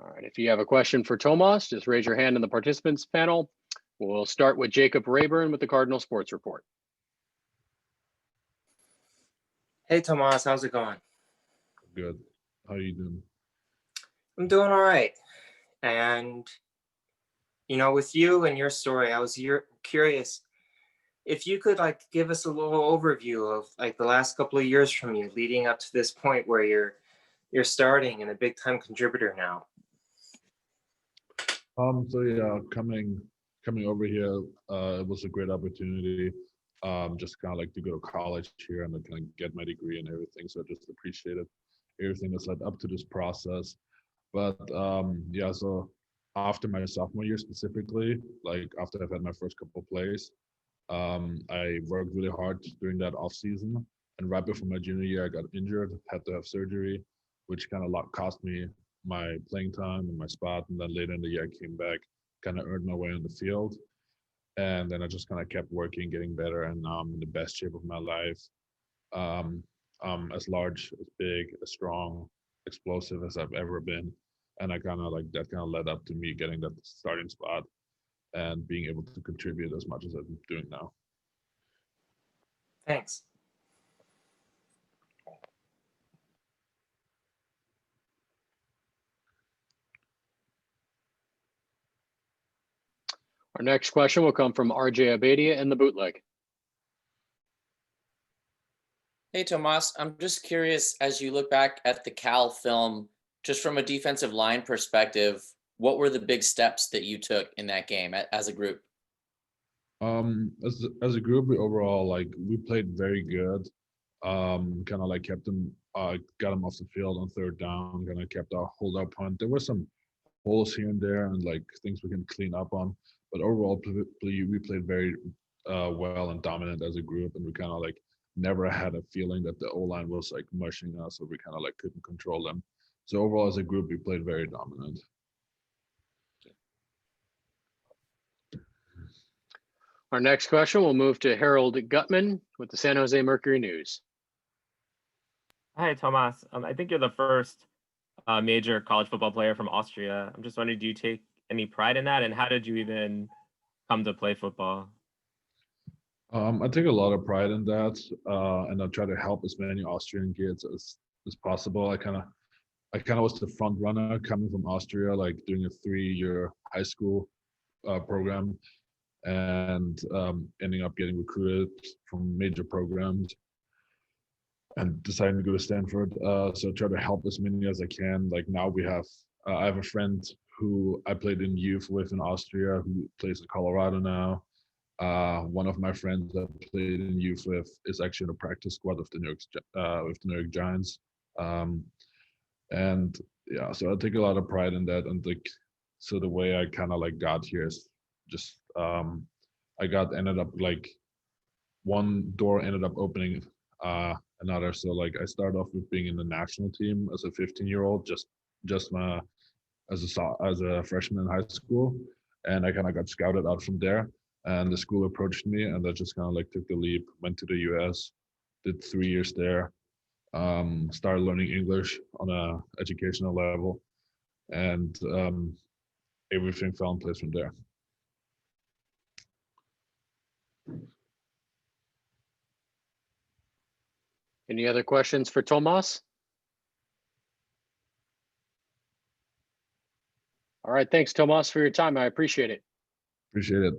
All right, if you have a question for Tomas, just raise your hand in the participants panel. We'll start with Jacob Rayburn with the Cardinal Sports Report. Hey, Tomas, how's it going? Good. How you doing? I'm doing all right. And, with you and your story, I was curious if you could give us a little overview of the last couple of years from you leading up to this point where you're starting and a big time contributor now. So yeah, coming over here, it was a great opportunity. Just kind of like to go to college here and kind of get my degree and everything. So I just appreciated everything that's led up to this process. But yeah, so after my sophomore year specifically, like after I've had my first couple of plays, I worked really hard during that off season. And right before my junior year, I got injured, had to have surgery, which kind of cost me my playing time and my spot. And then later in the year, I came back, kind of earned my way on the field. And then I just kind of kept working, getting better, and now I'm in the best shape of my life. As large, as big, as strong, explosive as I've ever been. And I kind of that kind of led up to me getting that starting spot and being able to contribute as much as I'm doing now. Thanks. Our next question will come from RJ Abadia in the bootleg. Hey, Tomas, I'm just curious, as you look back at the Cal film, just from a defensive line perspective, what were the big steps that you took in that game as a group? As a group, we overall we played very good. Kind of kept them, got them off the field on third down. Kind of kept our hold up punt. There were some holes here and there and things we can clean up on. But overall, we played very well and dominant as a group, and we kind of never had a feeling that the O-line was mushing us, or we kind of couldn't control them. So overall, as a group, we played very dominant. Our next question will move to Harold Gutman with the San Jose Mercury News. Hi, Tomas. I think you're the first major college football player from Austria. I'm just wondering, do you take any pride in that? And how did you even come to play football? I take a lot of pride in that, and I try to help as many Austrian kids as possible. I kind of was the front runner coming from Austria, doing a 3-year high school program, and ending up getting recruited from major programs and deciding to go to Stanford. So I try to help as many as I can. Now we have, I have a friend who I played in youth with in Austria who plays in Colorado now. One of my friends that I played in youth with is actually in the practice squad of the New York Giants. And yeah, so I take a lot of pride in that. And so the way I kind of got here is just ended up one door ended up opening another. So I started off with being in the national team as a 15-year-old, just as a freshman in high school, and I kind of got scouted out from there. And the school approached me, and I just kind of took the leap, went to the US, did 3 years there, started learning English on a educational level, and everything fell in place from there. Any other questions for Tomas? All right, thanks, Tomas, for your time. I appreciate it. Appreciate it.